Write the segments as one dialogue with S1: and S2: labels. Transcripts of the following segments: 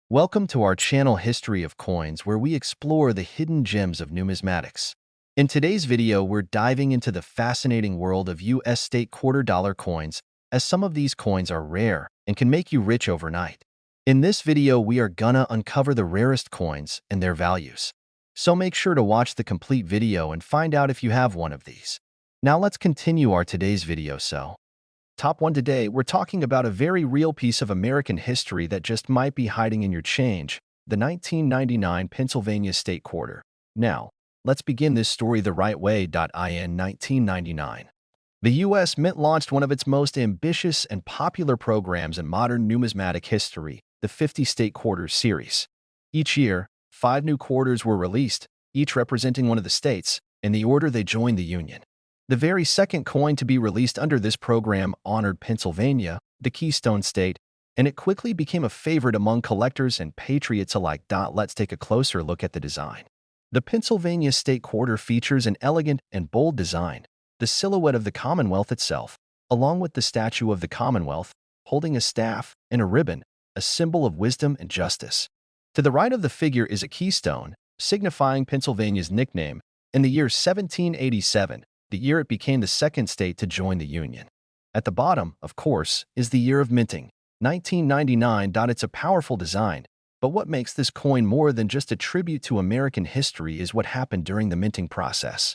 S1: Welcome to our channel History of Coins, where we explore the hidden gems of numismatics. In today's video, we're diving into the fascinating world of U.S. state quarter dollar coins, as some of these coins are rare and can make you rich overnight. In this video, we are gonna uncover the rarest coins and their values. So make sure to watch the complete video and find out if you have one of these. Now let's continue our today's video. Top 1 today, we're talking about a very real piece of American history that just might be hiding in your change, the 1999 Pennsylvania State Quarter. Now, let's begin this story the right way. In 1999, the U.S. Mint launched one of its most ambitious and popular programs in modern numismatic history, the 50 State Quarters series. Each year, 5 new quarters were released, each representing one of the states, in the order they joined the Union. The very second coin to be released under this program honored Pennsylvania, the Keystone State, and it quickly became a favorite among collectors and patriots alike. Let's take a closer look at the design. The Pennsylvania State Quarter features an elegant and bold design, the silhouette of the Commonwealth itself, along with the statue of the Commonwealth, holding a staff and a ribbon, a symbol of wisdom and justice. To the right of the figure is a keystone, signifying Pennsylvania's nickname. In the year 1787, the year it became the second state to join the Union. At the bottom, of course, is the year of minting, 1999. It's a powerful design, but what makes this coin more than just a tribute to American history is what happened during the minting process,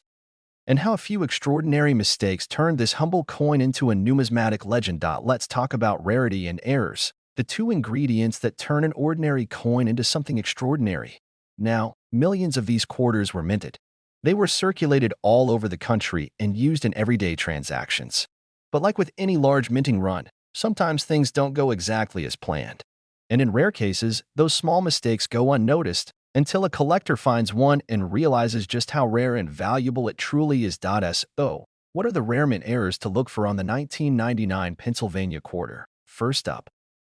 S1: and how a few extraordinary mistakes turned this humble coin into a numismatic legend. Let's talk about rarity and errors, the two ingredients that turn an ordinary coin into something extraordinary. Now, millions of these quarters were minted. They were circulated all over the country and used in everyday transactions. But like with any large minting run, sometimes things don't go exactly as planned. And in rare cases, those small mistakes go unnoticed until a collector finds one and realizes just how rare and valuable it truly is. So, what are the rare mint errors to look for on the 1999 Pennsylvania quarter? First up,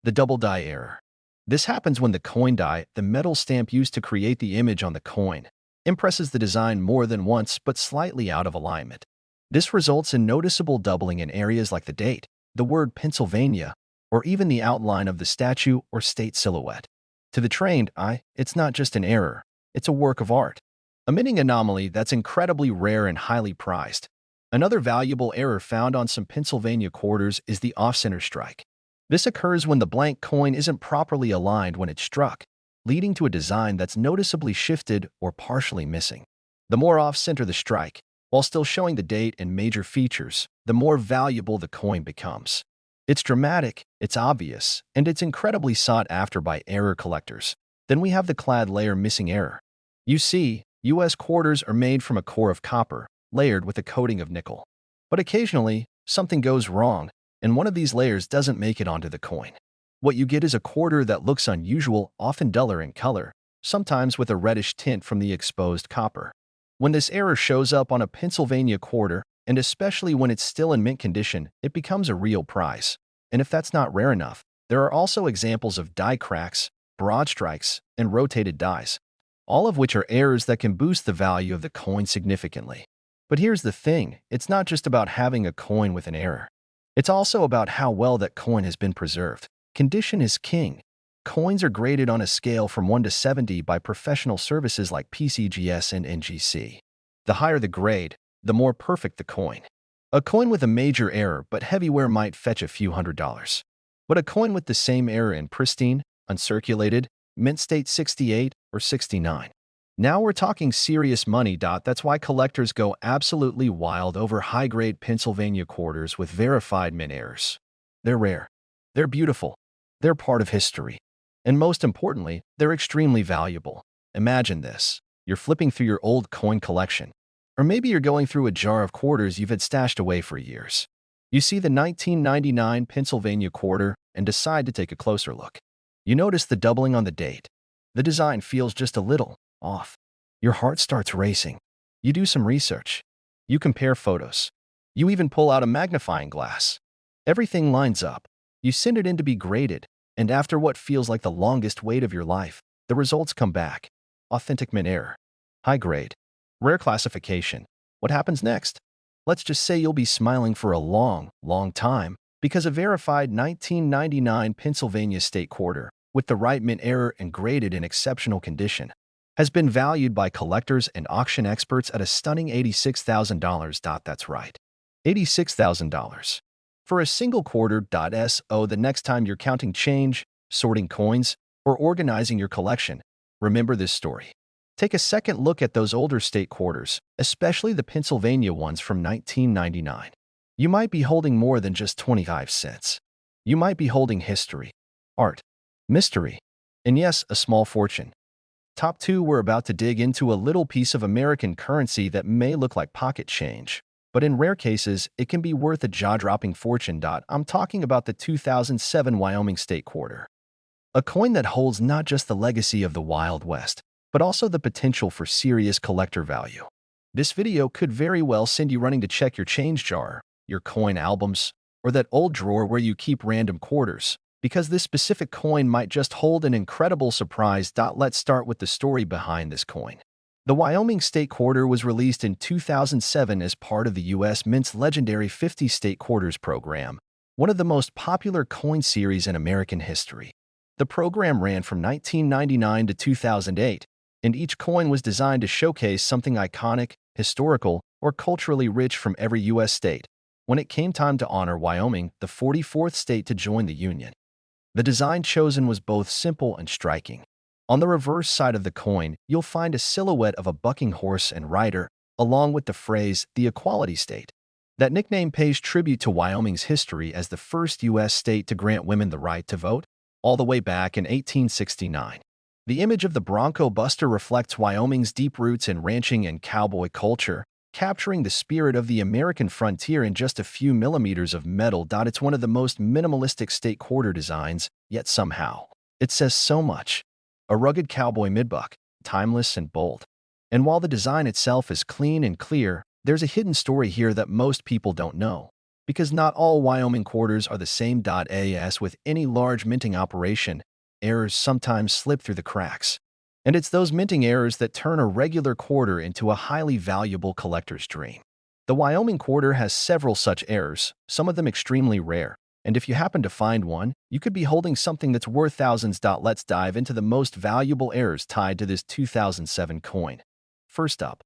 S1: the double die error. This happens when the coin die, the metal stamp used to create the image on the coin, impresses the design more than once but slightly out of alignment. This results in noticeable doubling in areas like the date, the word Pennsylvania, or even the outline of the statue or state silhouette. To the trained eye, it's not just an error, it's a work of art. A minting anomaly that's incredibly rare and highly prized. Another valuable error found on some Pennsylvania quarters is the off-center strike. This occurs when the blank coin isn't properly aligned when it's struck, leading to a design that's noticeably shifted or partially missing. The more off-center the strike, while still showing the date and major features, the more valuable the coin becomes. It's dramatic, it's obvious, and it's incredibly sought after by error collectors. Then we have the clad layer missing error. You see, U.S. quarters are made from a core of copper, layered with a coating of nickel. But occasionally, something goes wrong, and one of these layers doesn't make it onto the coin. What you get is a quarter that looks unusual, often duller in color, sometimes with a reddish tint from the exposed copper. When this error shows up on a Pennsylvania quarter, and especially when it's still in mint condition, it becomes a real prize. And if that's not rare enough, there are also examples of die cracks, broad strikes, and rotated dies, all of which are errors that can boost the value of the coin significantly. But here's the thing, it's not just about having a coin with an error. It's also about how well that coin has been preserved. Condition is king. Coins are graded on a scale from 1 to 70 by professional services like PCGS and NGC. The higher the grade, the more perfect the coin. A coin with a major error but heavy wear might fetch a few $100s. But a coin with the same error in pristine, uncirculated, mint state 68 or 69. Now we're talking serious money. That's why collectors go absolutely wild over high-grade Pennsylvania quarters with verified mint errors. They're rare. They're beautiful. They're part of history. And most importantly, they're extremely valuable. Imagine this. You're flipping through your old coin collection. Or maybe you're going through a jar of quarters you've had stashed away for years. You see the 1999 Pennsylvania quarter and decide to take a closer look. You notice the doubling on the date. The design feels just a little off. Your heart starts racing. You do some research. You compare photos. You even pull out a magnifying glass. Everything lines up. You send it in to be graded, and after what feels like the longest wait of your life, the results come back. Authentic mint error. High grade. Rare classification. What happens next? Let's just say you'll be smiling for a long, long time because a verified 1999 Pennsylvania State Quarter with the right mint error and graded in exceptional condition, has been valued by collectors and auction experts at a stunning $86,000. That's right, $86,000. For a single quarter. So the next time you're counting change, sorting coins, or organizing your collection, remember this story. Take a second look at those older state quarters, especially the Pennsylvania ones from 1999. You might be holding more than just 25 cents. You might be holding history, art, mystery, and yes, a small fortune. Top 2, we're about to dig into a little piece of American currency that may look like pocket change, but in rare cases, it can be worth a jaw-dropping fortune. I'm talking about the 2007 Wyoming State Quarter. A coin that holds not just the legacy of the Wild West, but also the potential for serious collector value. This video could very well send you running to check your change jar, your coin albums, or that old drawer where you keep random quarters, because this specific coin might just hold an incredible surprise. Let's start with the story behind this coin. The Wyoming State Quarter was released in 2007 as part of the U.S. Mint's legendary 50 State Quarters program, one of the most popular coin series in American history. The program ran from 1999 to 2008, and each coin was designed to showcase something iconic, historical, or culturally rich from every U.S. state. When it came time to honor Wyoming, the 44th state to join the Union, the design chosen was both simple and striking. On the reverse side of the coin, you'll find a silhouette of a bucking horse and rider, along with the phrase, the Equality State. That nickname pays tribute to Wyoming's history as the first U.S. state to grant women the right to vote, all the way back in 1869. The image of the Bronco Buster reflects Wyoming's deep roots in ranching and cowboy culture, capturing the spirit of the American frontier in just a few millimeters of metal. It's one of the most minimalistic state quarter designs, yet somehow, it says so much. A rugged cowboy midbuck, timeless and bold. And while the design itself is clean and clear, there's a hidden story here that most people don't know. Because not all Wyoming quarters are the same. As with any large minting operation, errors sometimes slip through the cracks. And it's those minting errors that turn a regular quarter into a highly valuable collector's dream. The Wyoming quarter has several such errors, some of them extremely rare. And if you happen to find one, you could be holding something that's worth thousands. Let's dive into the most valuable errors tied to this 2007 coin. First up,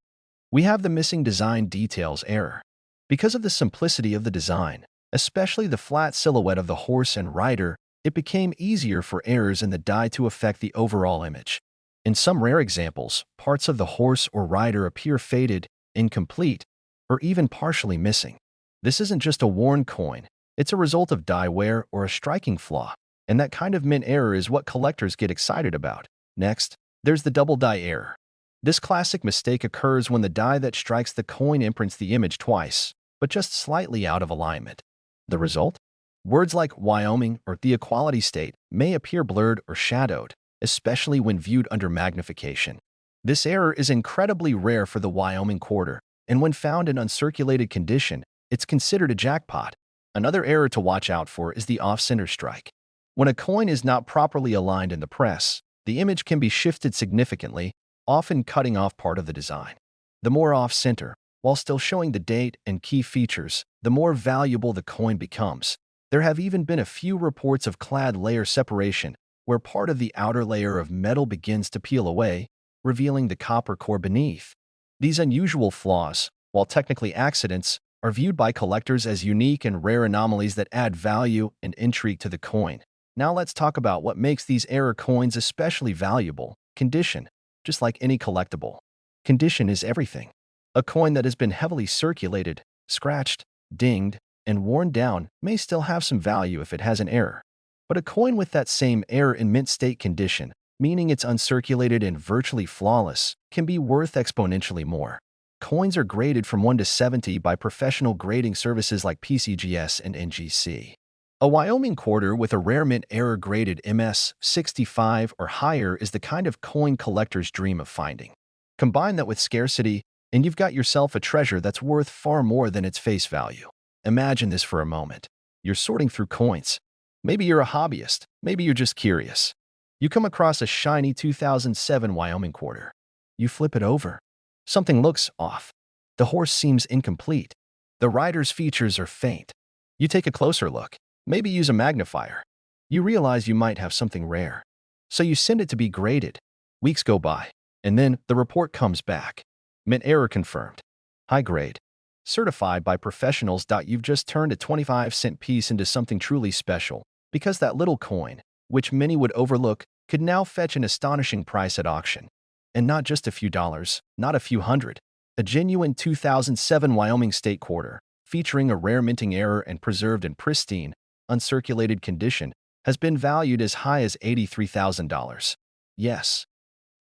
S1: we have the missing design details error. Because of the simplicity of the design, especially the flat silhouette of the horse and rider, it became easier for errors in the die to affect the overall image. In some rare examples, parts of the horse or rider appear faded, incomplete, or even partially missing. This isn't just a worn coin. It's a result of die wear or a striking flaw, and that kind of mint error is what collectors get excited about. Next, there's the double die error. This classic mistake occurs when the die that strikes the coin imprints the image twice, but just slightly out of alignment. The result? Words like Wyoming or the Equality State may appear blurred or shadowed, especially when viewed under magnification. This error is incredibly rare for the Wyoming quarter, and when found in uncirculated condition, it's considered a jackpot. Another error to watch out for is the off-center strike. When a coin is not properly aligned in the press, the image can be shifted significantly, often cutting off part of the design. The more off-center, while still showing the date and key features, the more valuable the coin becomes. There have even been a few reports of clad layer separation, where part of the outer layer of metal begins to peel away, revealing the copper core beneath. These unusual flaws, while technically accidents, are viewed by collectors as unique and rare anomalies that add value and intrigue to the coin. Now let's talk about what makes these error coins especially valuable: condition. Just like any collectible, condition is everything. A coin that has been heavily circulated, scratched, dinged, and worn down may still have some value if it has an error. But a coin with that same error in mint state condition, meaning it's uncirculated and virtually flawless, can be worth exponentially more. Coins are graded from 1 to 70 by professional grading services like PCGS and NGC. A Wyoming quarter with a rare mint error graded MS-65 or higher is the kind of coin collectors dream of finding. Combine that with scarcity, and you've got yourself a treasure that's worth far more than its face value. Imagine this for a moment. You're sorting through coins. Maybe you're a hobbyist. Maybe you're just curious. You come across a shiny 2007 Wyoming quarter. You flip it over. Something looks off. The horse seems incomplete. The rider's features are faint. You take a closer look. Maybe use a magnifier. You realize you might have something rare. So you send it to be graded. Weeks go by, and then the report comes back. Mint error confirmed. High grade. Certified by professionals. You've just turned a 25-cent piece into something truly special, because that little coin, which many would overlook, could now fetch an astonishing price at auction. And not just a few dollars, not a few hundred. A genuine 2007 Wyoming state quarter, featuring a rare minting error and preserved in pristine, uncirculated condition, has been valued as high as $83,000. Yes,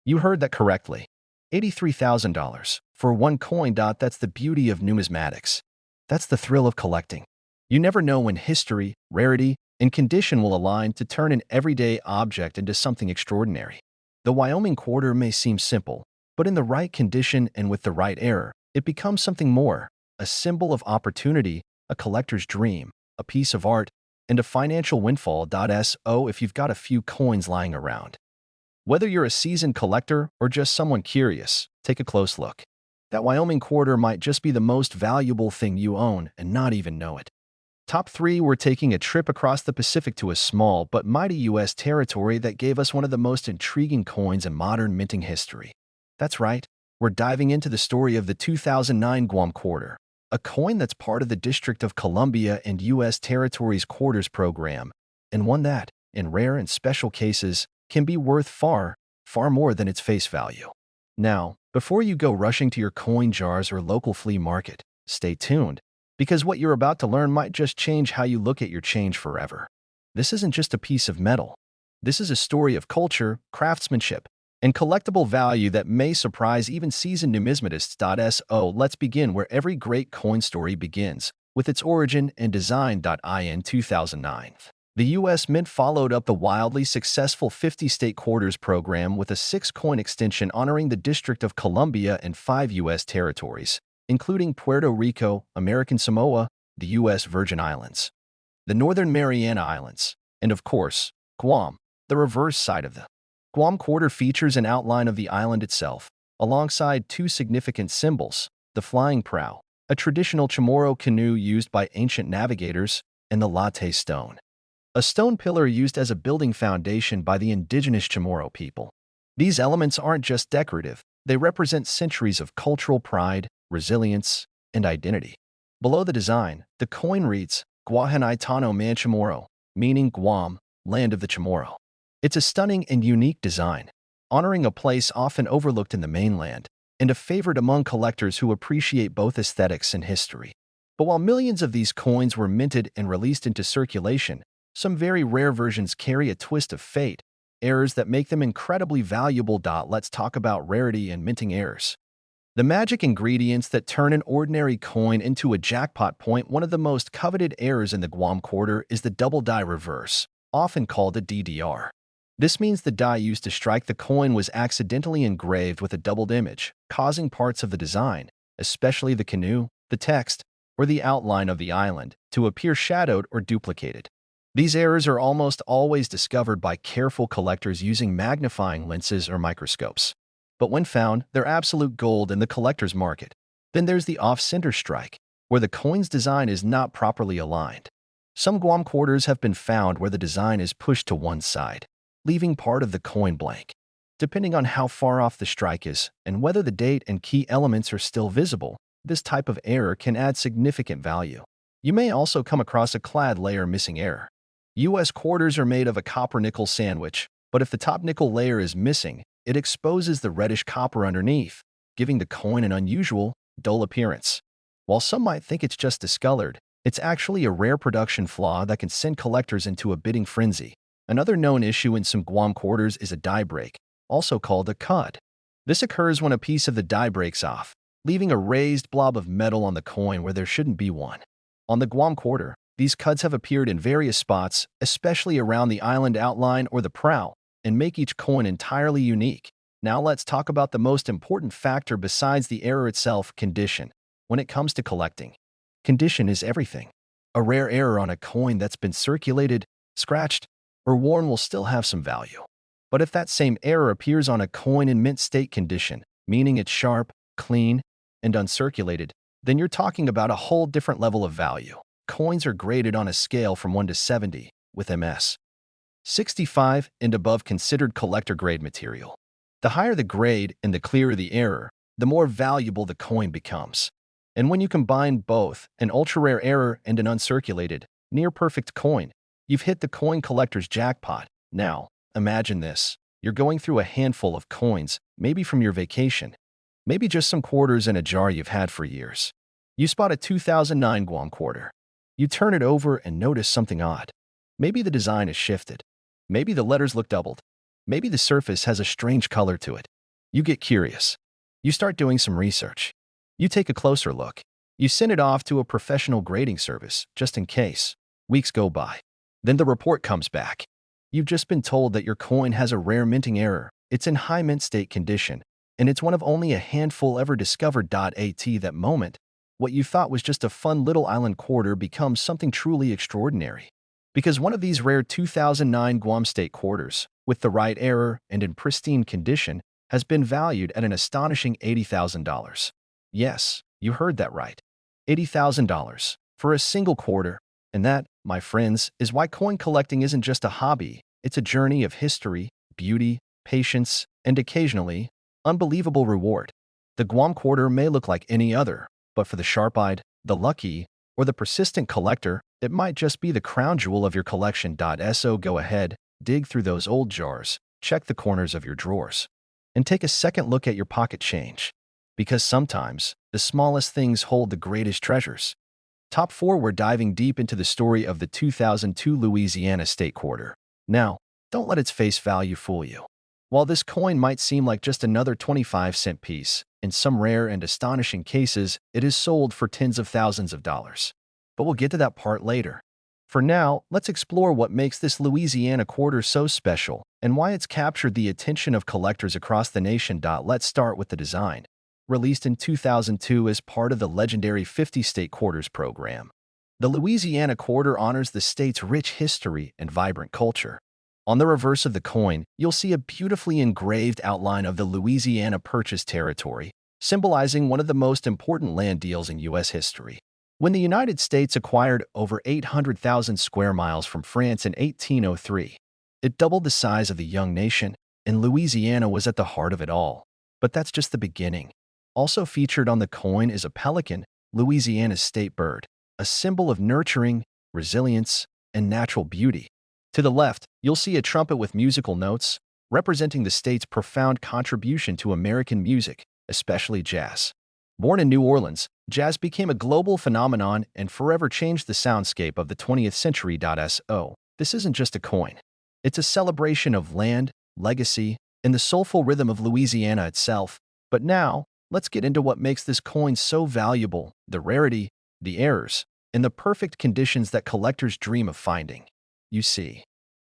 S1: you heard that correctly. $83,000 for one coin. That's the beauty of numismatics. That's the thrill of collecting. You never know when history, rarity, and condition will align to turn an everyday object into something extraordinary. The Wyoming quarter may seem simple, but in the right condition and with the right error, it becomes something more, a symbol of opportunity, a collector's dream, a piece of art, and a financial windfall. So if you've got a few coins lying around. Whether you're a seasoned collector or just someone curious, take a close look. That Wyoming quarter might just be the most valuable thing you own and not even know it. Top 3, we're taking a trip across the Pacific to a small but mighty U.S. territory that gave us one of the most intriguing coins in modern minting history. That's right, we're diving into the story of the 2009 Guam quarter, a coin that's part of the District of Columbia and U.S. Territories Quarters program, and one that, in rare and special cases, can be worth far, far more than its face value. Now, before you go rushing to your coin jars or local flea market, stay tuned, because what you're about to learn might just change how you look at your change forever. This isn't just a piece of metal. This is a story of culture, craftsmanship, and collectible value that may surprise even seasoned numismatists. So let's begin where every great coin story begins, with its origin and design. In 2009, the U.S. Mint followed up the wildly successful 50-state quarters program with a 6-coin extension honoring the District of Columbia and 5 U.S. territories, including Puerto Rico, American Samoa, the U.S. Virgin Islands, the Northern Mariana Islands, and of course, Guam. The reverse side of the Guam quarter features an outline of the island itself, alongside 2 significant symbols: the flying prow, a traditional Chamorro canoe used by ancient navigators, and the latte stone, a stone pillar used as a building foundation by the indigenous Chamorro people. These elements aren't just decorative, they represent centuries of cultural pride, resilience, and identity. Below the design, the coin reads, Guahanitano Man Chamorro, meaning Guam, land of the Chamorro. It's a stunning and unique design, honoring a place often overlooked in the mainland, and a favorite among collectors who appreciate both aesthetics and history. But while millions of these coins were minted and released into circulation, some very rare versions carry a twist of fate, errors that make them incredibly valuable. Let's talk about rarity and minting errors. The magic ingredients that turn an ordinary coin into a jackpot point. One of the most coveted errors in the Guam quarter is the double die reverse, often called a DDR. This means the die used to strike the coin was accidentally engraved with a doubled image, causing parts of the design, especially the canoe, the text, or the outline of the island, to appear shadowed or duplicated. These errors are almost always discovered by careful collectors using magnifying lenses or microscopes. But when found, they're absolute gold in the collector's market. Then there's the off-center strike, where the coin's design is not properly aligned. Some Guam quarters have been found where the design is pushed to one side, leaving part of the coin blank. Depending on how far off the strike is and whether the date and key elements are still visible, this type of error can add significant value. You may also come across a clad layer missing error. U.S. quarters are made of a copper-nickel sandwich, but if the top nickel layer is missing, it exposes the reddish copper underneath, giving the coin an unusual, dull appearance. While some might think it's just discolored, it's actually a rare production flaw that can send collectors into a bidding frenzy. Another known issue in some Guam quarters is a die break, also called a cud. This occurs when a piece of the die breaks off, leaving a raised blob of metal on the coin where there shouldn't be one. On the Guam quarter, these cuds have appeared in various spots, especially around the island outline or the prow, and make each coin entirely unique. Now let's talk about the most important factor besides the error itself: condition. When it comes to collecting, condition is everything. A rare error on a coin that's been circulated, scratched, or worn will still have some value. But if that same error appears on a coin in mint state condition, meaning it's sharp, clean, and uncirculated, then you're talking about a whole different level of value. Coins are graded on a scale from 1 to 70, with MS 65 and above considered collector-grade material. The higher the grade and the clearer the error, the more valuable the coin becomes. And when you combine both, an ultra-rare error and an uncirculated, near-perfect coin, you've hit the coin collector's jackpot. Now, imagine this. You're going through a handful of coins, maybe from your vacation, maybe just some quarters in a jar you've had for years. You spot a 2009 Guam quarter. You turn it over and notice something odd. Maybe the design is shifted. Maybe the letters look doubled. Maybe the surface has a strange color to it. You get curious. You start doing some research. You take a closer look. You send it off to a professional grading service, just in case. Weeks go by. Then the report comes back. You've just been told that your coin has a rare minting error. It's in high mint state condition, and it's one of only a handful ever discovered. At that moment, what you thought was just a fun little island quarter becomes something truly extraordinary. Because one of these rare 2009 Guam state quarters, with the right error and in pristine condition, has been valued at an astonishing $80,000. Yes, you heard that right. $80,000 for a single quarter. And that, my friends, is why coin collecting isn't just a hobby. It's a journey of history, beauty, patience, and occasionally, unbelievable reward. The Guam quarter may look like any other, but for the sharp-eyed, the lucky, or the persistent collector, it might just be the crown jewel of your collection. So go ahead, dig through those old jars, check the corners of your drawers, and take a second look at your pocket change. Because sometimes, the smallest things hold the greatest treasures. Top 4, we're diving deep into the story of the 2002 Louisiana state quarter. Now, don't let its face value fool you. While this coin might seem like just another 25-cent piece, in some rare and astonishing cases, it is sold for tens of thousands of dollars. But we'll get to that part later. For now, let's explore what makes this Louisiana quarter so special and why it's captured the attention of collectors across the nation. Let's start with the design. Released in 2002 as part of the legendary 50 State Quarters program, the Louisiana quarter honors the state's rich history and vibrant culture. On the reverse of the coin, you'll see a beautifully engraved outline of the Louisiana Purchase territory, symbolizing one of the most important land deals in U.S. history. When the United States acquired over 800,000 square miles from France in 1803, it doubled the size of the young nation, and Louisiana was at the heart of it all. But that's just the beginning. Also featured on the coin is a pelican, Louisiana's state bird, a symbol of nurturing, resilience, and natural beauty. To the left, you'll see a trumpet with musical notes, representing the state's profound contribution to American music, especially jazz. Born in New Orleans, jazz became a global phenomenon and forever changed the soundscape of the 20th century. So, this isn't just a coin. It's a celebration of land, legacy, and the soulful rhythm of Louisiana itself. But now, let's get into what makes this coin so valuable, the rarity, the errors, and the perfect conditions that collectors dream of finding. You see,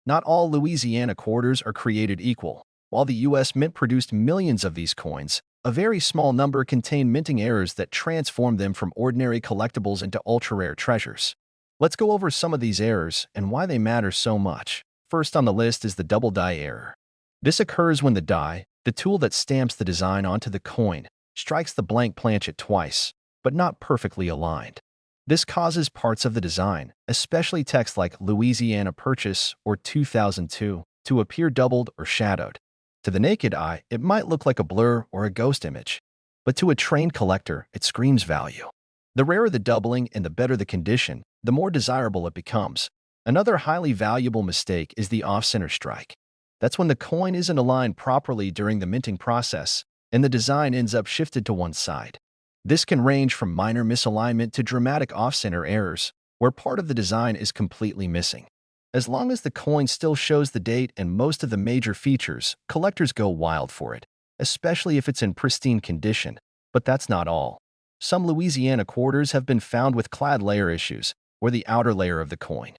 S1: not all Louisiana quarters are created equal. While the U.S. Mint produced millions of these coins, a very small number contain minting errors that transform them from ordinary collectibles into ultra-rare treasures. Let's go over some of these errors and why they matter so much. First on the list is the double die error. This occurs when the die, the tool that stamps the design onto the coin, strikes the blank planchet twice, but not perfectly aligned. This causes parts of the design, especially text like Louisiana Purchase or 2002, to appear doubled or shadowed. To the naked eye, it might look like a blur or a ghost image, but to a trained collector, it screams value. The rarer the doubling and the better the condition, the more desirable it becomes. Another highly valuable mistake is the off-center strike. That's when the coin isn't aligned properly during the minting process, and the design ends up shifted to one side. This can range from minor misalignment to dramatic off-center errors, where part of the design is completely missing. As long as the coin still shows the date and most of the major features, collectors go wild for it, especially if it's in pristine condition. But that's not all. Some Louisiana quarters have been found with clad layer issues, where the outer layer of the coin,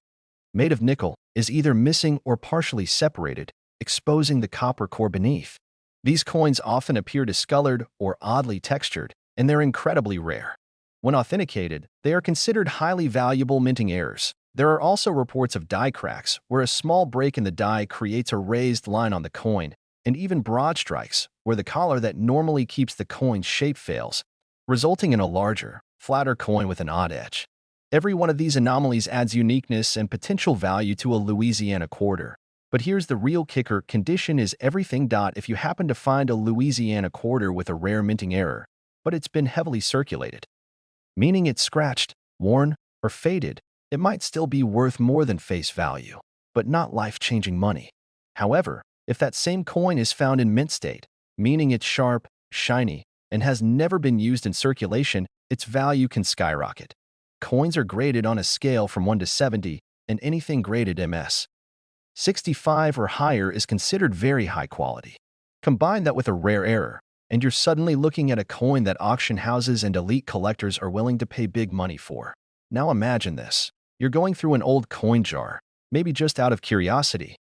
S1: made of nickel, is either missing or partially separated, exposing the copper core beneath. These coins often appear discolored or oddly textured, and they're incredibly rare. When authenticated, they are considered highly valuable minting errors. There are also reports of die cracks, where a small break in the die creates a raised line on the coin, and even broad strikes, where the collar that normally keeps the coin's shape fails, resulting in a larger, flatter coin with an odd edge. Every one of these anomalies adds uniqueness and potential value to a Louisiana quarter. But here's the real kicker: condition is everything. If you happen to find a Louisiana quarter with a rare minting error, but it's been heavily circulated, meaning it's scratched, worn, or faded, it might still be worth more than face value, but not life-changing money. However, if that same coin is found in mint state, meaning it's sharp, shiny, and has never been used in circulation, its value can skyrocket. Coins are graded on a scale from 1 to 70, and anything graded MS 65 or higher is considered very high quality. Combine that with a rare error, and you're suddenly looking at a coin that auction houses and elite collectors are willing to pay big money for. Now imagine this. You're going through an old coin jar, maybe just out of curiosity,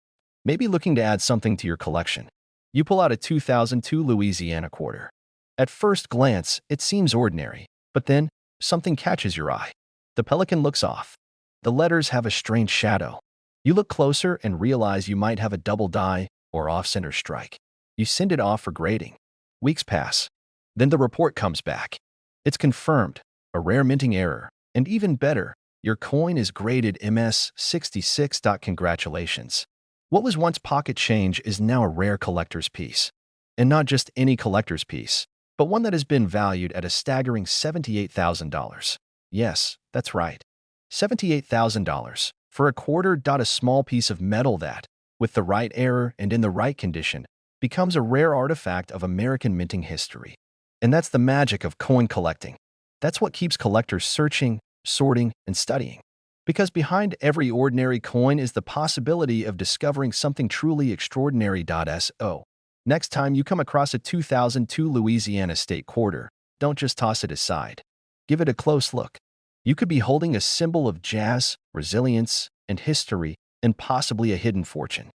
S1: maybe looking to add something to your collection. You pull out a 2002 Louisiana quarter. At first glance, it seems ordinary, but then something catches your eye. The pelican looks off. The letters have a strange shadow. You look closer and realize you might have a double die or off-center strike. You send it off for grading. Weeks pass. Then the report comes back. It's confirmed, a rare minting error, and even better, your coin is graded MS 66. Congratulations. What was once pocket change is now a rare collector's piece. And not just any collector's piece, but one that has been valued at a staggering $78,000. Yes, that's right. $78,000 for a quarter. A small piece of metal that, with the right error and in the right condition, becomes a rare artifact of American minting history. And that's the magic of coin collecting. That's what keeps collectors searching, sorting, and studying. Because behind every ordinary coin is the possibility of discovering something truly extraordinary. So, next time you come across a 2002 Louisiana State quarter, don't just toss it aside. Give it a close look. You could be holding a symbol of jazz, resilience, and history, and possibly a hidden fortune.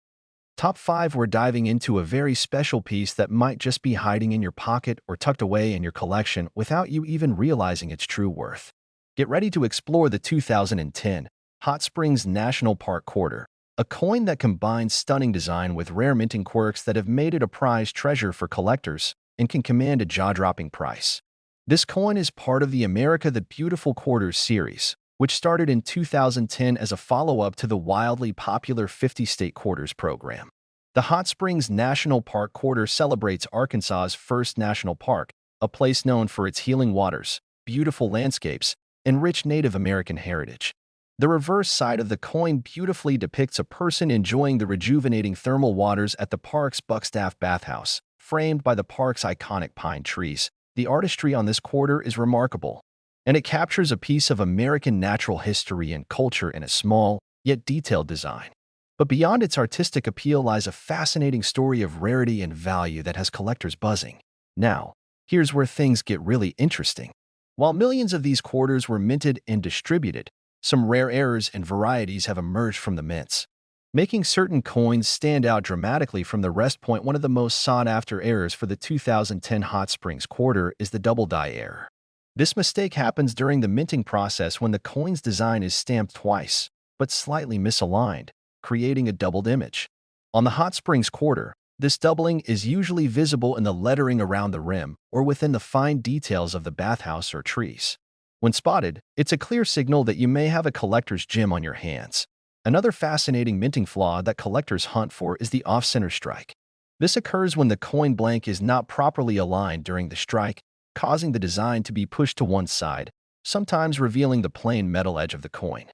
S1: Top 5, we're diving into a very special piece that might just be hiding in your pocket or tucked away in your collection without you even realizing its true worth. Get ready to explore the 2010 Hot Springs National Park Quarter, a coin that combines stunning design with rare minting quirks that have made it a prized treasure for collectors and can command a jaw-dropping price. This coin is part of the America the Beautiful Quarters series, which started in 2010 as a follow-up to the wildly popular 50-state quarters program. The Hot Springs National Park Quarter celebrates Arkansas's first national park, a place known for its healing waters, beautiful landscapes, and rich Native American heritage. The reverse side of the coin beautifully depicts a person enjoying the rejuvenating thermal waters at the park's Buckstaff bathhouse, framed by the park's iconic pine trees. The artistry on this quarter is remarkable, and it captures a piece of American natural history and culture in a small, yet detailed design. But beyond its artistic appeal lies a fascinating story of rarity and value that has collectors buzzing. Now, here's where things get really interesting. While millions of these quarters were minted and distributed, some rare errors and varieties have emerged from the mints, making certain coins stand out dramatically from the rest. One of the most sought-after errors for the 2010 Hot Springs quarter is the double die error. This mistake happens during the minting process when the coin's design is stamped twice, but slightly misaligned, creating a doubled image. On the Hot Springs quarter, this doubling is usually visible in the lettering around the rim or within the fine details of the bathhouse or trees. When spotted, it's a clear signal that you may have a collector's gem on your hands. Another fascinating minting flaw that collectors hunt for is the off-center strike. This occurs when the coin blank is not properly aligned during the strike, causing the design to be pushed to one side, sometimes revealing the plain metal edge of the coin.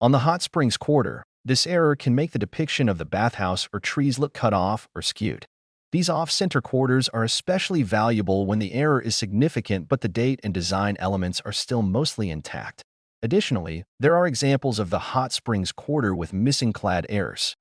S1: On the Hot Springs quarter, this error can make the depiction of the bathhouse or trees look cut off or skewed. These off-center quarters are especially valuable when the error is significant but the date and design elements are still mostly intact. Additionally, there are examples of the Hot Springs quarter with missing clad errors,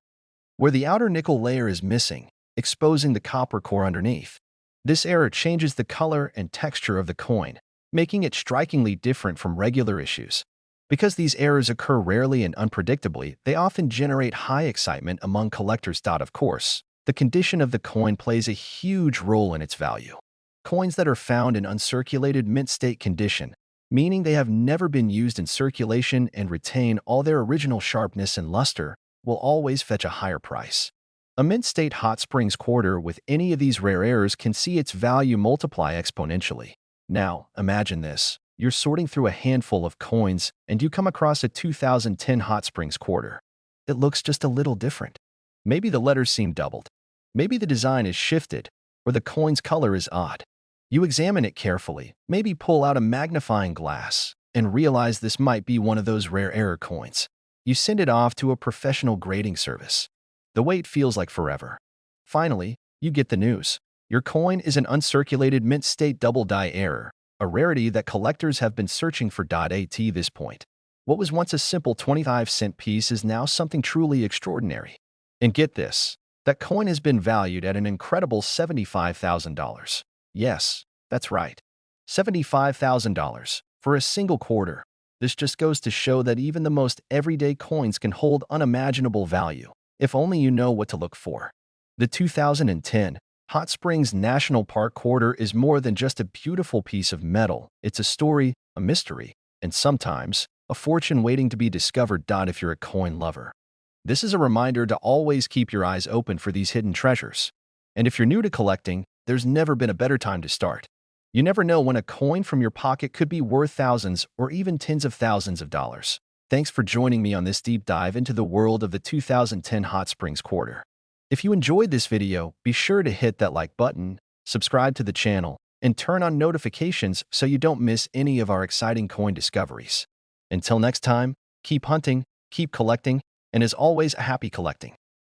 S1: where the outer nickel layer is missing, exposing the copper core underneath. This error changes the color and texture of the coin, making it strikingly different from regular issues. Because these errors occur rarely and unpredictably, they often generate high excitement among collectors. Of course, the condition of the coin plays a huge role in its value. Coins that are found in uncirculated mint state condition, meaning they have never been used in circulation and retain all their original sharpness and luster, will always fetch a higher price. A mint state Hot Springs quarter with any of these rare errors can see its value multiply exponentially. Now, imagine this. You're sorting through a handful of coins and you come across a 2010 Hot Springs quarter. It looks just a little different. Maybe the letters seem doubled. Maybe the design is shifted, or the coin's color is odd. You examine it carefully, maybe pull out a magnifying glass, and realize this might be one of those rare error coins. You send it off to a professional grading service. The wait feels like forever. Finally, you get the news. Your coin is an uncirculated mint-state double-die error, a rarity that collectors have been searching for. At this point, what was once a simple 25-cent piece is now something truly extraordinary. And get this, that coin has been valued at an incredible $75,000. Yes, that's right. $75,000 for a single quarter. This just goes to show that even the most everyday coins can hold unimaginable value, if only you know what to look for. The 2010 Hot Springs National Park quarter is more than just a beautiful piece of metal. It's a story, a mystery, and sometimes a fortune waiting to be discovered. If you're a coin lover, this is a reminder to always keep your eyes open for these hidden treasures. And if you're new to collecting, there's never been a better time to start. You never know when a coin from your pocket could be worth thousands or even tens of thousands of dollars. Thanks for joining me on this deep dive into the world of the 2010 Hot Springs quarter. If you enjoyed this video, be sure to hit that like button, subscribe to the channel, and turn on notifications so you don't miss any of our exciting coin discoveries. Until next time, keep hunting, keep collecting, and as always, a happy collecting.